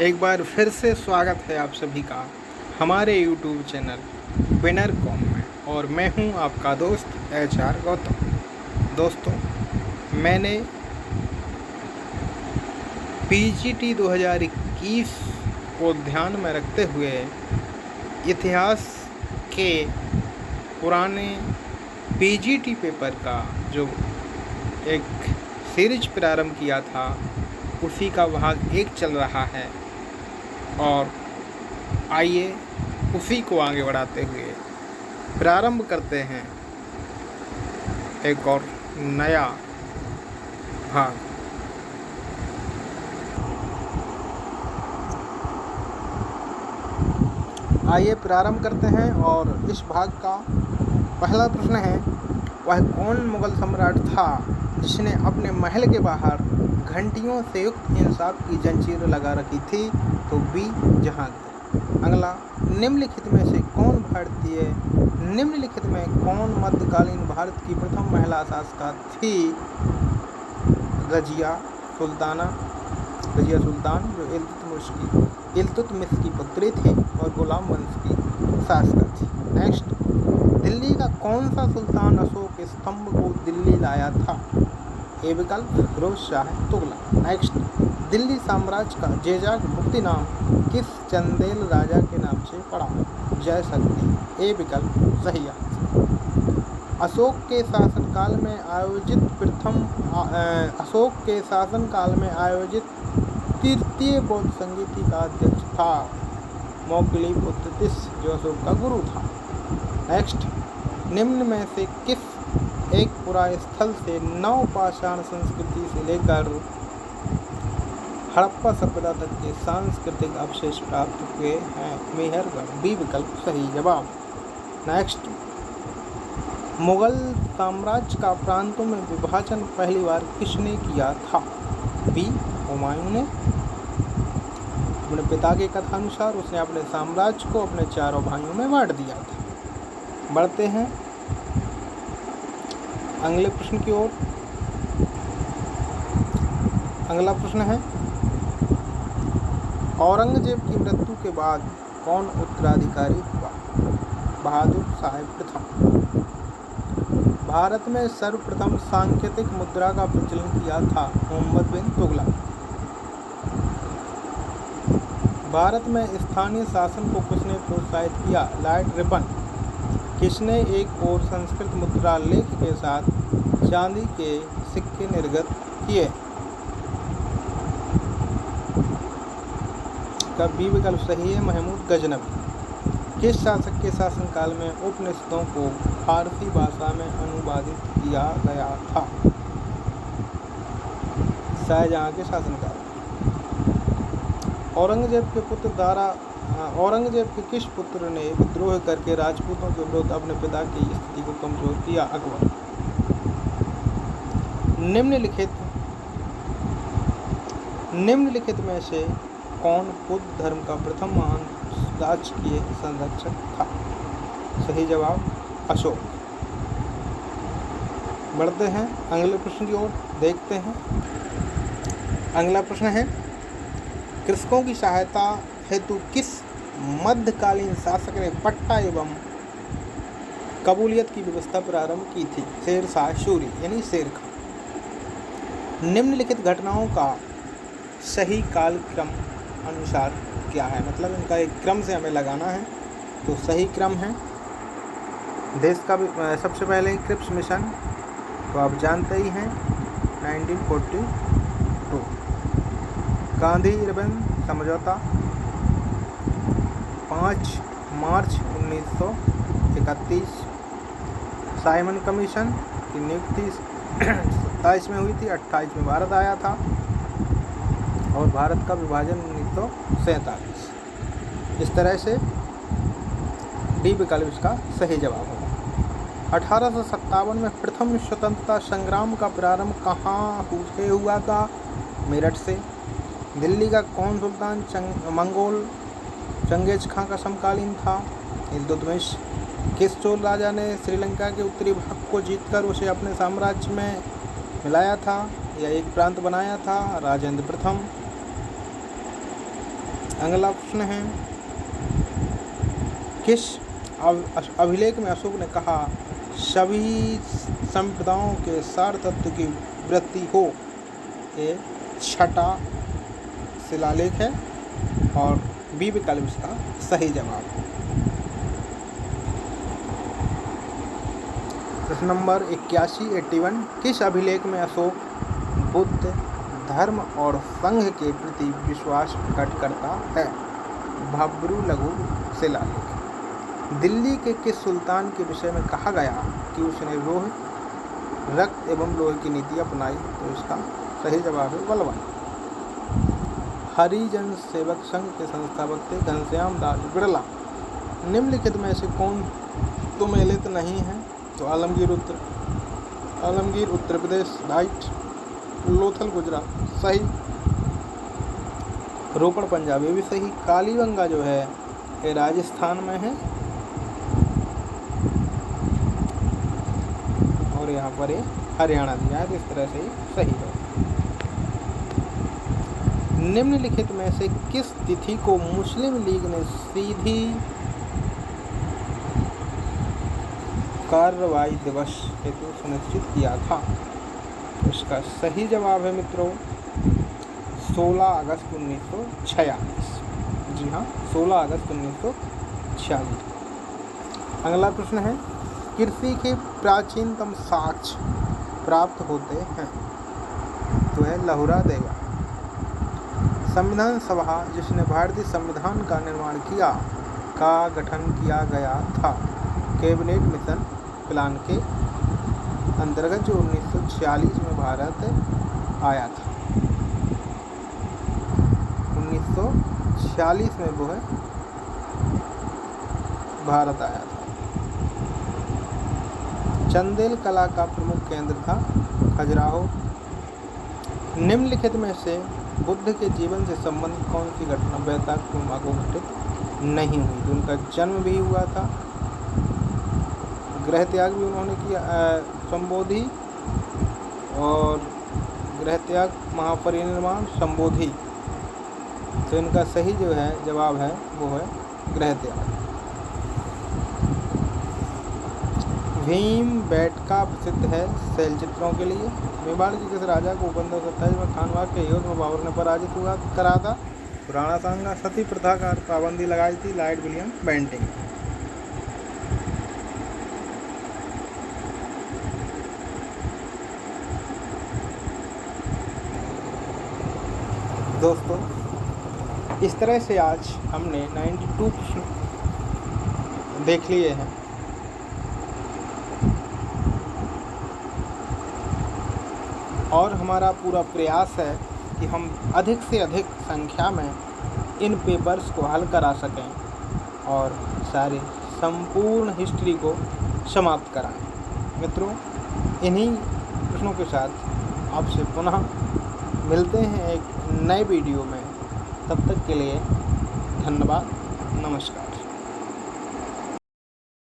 एक बार फिर से स्वागत है आप सभी का हमारे YouTube चैनल विनर कॉम में। और मैं हूं आपका दोस्त HR गौतम। दोस्तों, मैंने PGT 2021 को ध्यान में रखते हुए इतिहास के पुराने PGT पेपर का जो एक सीरीज प्रारंभ किया था, उसी का भाग 1 चल रहा है। और आइए उसी को आगे बढ़ाते हुए प्रारंभ करते हैं एक और नया भाग। आइए प्रारंभ करते हैं। और इस भाग का पहला प्रश्न है, वह कौन मुगल सम्राट था जिसने अपने महल के बाहर घंटियों से युक्त इंसाफ की जंजीर लगा रखी थी? तो बी जहांगीर। अगला, निम्नलिखित में कौन मध्यकालीन भारत की प्रथम महिला शासिका थी? रजिया सुल्तान, जो इल्तुतमिश की पुत्री थी और गुलाम वंश की शासिका थी। नेक्स्ट, दिल्ली का कौन सा सुल्तान अशोक स्तंभ को दिल्ली लाया था? ए विकल्प फिरोज शाह तुगलक। नेक्स्ट, दिल्ली साम्राज्य का जेजाक मुक्ति नाम किस चंदेल राजा के नाम से पड़ा? जय शक्ति। ए विकल्प सही है। अशोक के शासनकाल में आयोजित तृतीय बौद्ध संगीति का अध्यक्ष था मौग्गलीपुत्र, जो अशोक का गुरु था। नेक्स्ट, निम्न में से किस एक पुरास्थल से नवपाषाण संस्कृति से लेकर हड़प्पा सभ्यता तक के सांस्कृतिक अवशेष प्राप्त हुए हैं? मेहरगढ़। बी विकल्प सही जवाब। नेक्स्ट, मुगल साम्राज्य का प्रांतों में विभाजन पहली बार किसने किया था? बी हुमायूं ने। अपने पिता के कथानुसार उसने अपने साम्राज्य को अपने चारों भाइयों में बांट दिया था। बढ़ते हैं अगले प्रश्न की ओर। अगला प्रश्न है, औरंगजेब की मृत्यु के बाद कौन उत्तराधिकारी हुआ? बहादुर शाह प्रथम। भारत में सर्वप्रथम सांकेतिक मुद्रा का प्रचलन किया था मोहम्मद बिन तुगलक। भारत में स्थानीय शासन को किसने प्रोत्साहित किया? Lord Ripon. किसने एक और संस्कृत मुद्रा लेख के साथ चांदी के सिक्के निर्गत किए? का बी विकल्प सही है, महमूद गजनवी। किस शासक के शासनकाल में उपनिषदों को फारसी भाषा में अनुवादित किया गया था? शाहजहां के शासनकाल में। औरंगजेब के किस पुत्र ने विद्रोह करके राजपूतों के विरुद्ध अपने पिता की स्थिति को कमजोर किया? अकबर। निम्नलिखित में से कौन बुद्ध धर्म का प्रथम महान राजकीय संरक्षक था? सही जवाब अशोक। बढ़ते हैं अगले प्रश्न की ओर, देखते हैं। अगला प्रश्न है, कृषकों की सहायता हेतु किस मध्यकालीन शासक ने पट्टा एवं कबूलियत की व्यवस्था प्रारंभ की थी? शेर शाह सूरी यानी शेर खान। निम्नलिखित घटनाओं का सही कालक्रम अनुसार क्या है? मतलब इनका एक क्रम से हमें लगाना है। तो सही क्रम है, देश का सबसे पहले क्रिप्स मिशन, तो आप जानते ही हैं 1942। गांधी इरविन समझौता 5 मार्च 1931। साइमन कमीशन की नियुक्ति 27 में हुई थी, 28 में भारत आया था। और भारत का विभाजन 1947। इस तरह से डी विकल्प इसका सही जवाब होगा। 1857 में प्रथम स्वतंत्रता संग्राम का प्रारंभ कहाँ से हुआ था? मेरठ से। दिल्ली का कौन सुल्तान मंगोल चंगेज खां का समकालीन था? इल्तुतमिश। किस चोल राजा ने श्रीलंका के उत्तरी भाग को जीतकर उसे अपने साम्राज्य में मिलाया था या एक प्रांत बनाया था? राजेंद्र प्रथम। अगला प्रश्न है, किस अभिलेख में अशोक ने कहा सभी संप्रदायों के सार तत्व की वृत्ति हो? ये छठा शिलालेख है और बी विकल्प इसका सही जवाब। प्रश्न नंबर 81 किस अभिलेख में अशोक बुद्ध धर्म और संघ के प्रति विश्वास प्रकट करता है? भब्रू लघु शिलालेख। दिल्ली के किस सुल्तान के विषय में कहा गया कि उसने लोह रक्त एवं लोहे की नीति अपनाई? तो इसका सही जवाब है बलवान। हरिजन सेवक संघ के संस्थापक थे घनश्याम दास बिरला। निम्नलिखित में से कौन सुमेलित नहीं है? तो आलमगीर उत्तर प्रदेश राइट, लोथल गुजरात सही, रोपड़ पंजाब ये भी सही, कालीबंगा जो है ये राजस्थान में है और यहाँ पर ये हरियाणा दिया है, इस तरह से ही सही है। निम्नलिखित में से किस तिथि को मुस्लिम लीग ने सीधी कार्रवाई दिवस हेतु सुनिश्चित किया था? इसका सही जवाब है मित्रों 16 अगस्त 1946। जी हाँ, 16 अगस्त 1946। अगला प्रश्न है, कृषि के प्राचीनतम साक्ष्य प्राप्त होते हैं? तो है लहुरा देगा। संविधान सभा जिसने भारतीय संविधान का निर्माण किया का गठन किया गया था? कैबिनेट मिशन प्लान के अंतर्गत जो 1946 में भारत आया था। 1946 में वो है भारत आया था। चंदेल कला का प्रमुख केंद्र था खजुराहो। निम्नलिखित में से बुद्ध के जीवन से संबंधित कौन सी घटना वैशाख पूर्णिमा को घटित नहीं हुई? उनका जन्म भी हुआ था, गृह त्याग भी उन्होंने किया संबोधि, और गृह त्याग महापरिनिर्वाण संबोधि। तो इनका सही जो है जवाब है वो है गृह त्याग। भीम बेटका प्रसिद्ध है शैल चित्रों के लिए। मेवाड़ के किस राजा को 1527 में खानवा के युद्ध में बाबर ने पराजित हुआ करा था? राणा सांगा। सती प्रथा का पाबंदी लगाई थी लॉर्ड विलियम बेंटिंग। दोस्तों इस तरह से आज हमने 92 प्रश्न देख लिए हैं। और हमारा पूरा प्रयास है कि हम अधिक से अधिक संख्या में इन पेपर्स को हल करा सकें और सारे संपूर्ण हिस्ट्री को समाप्त कराएं। मित्रों इन्हीं प्रश्नों के साथ आपसे पुनः मिलते हैं एक नए वीडियो में। तब तक के लिए धन्यवाद, नमस्कार।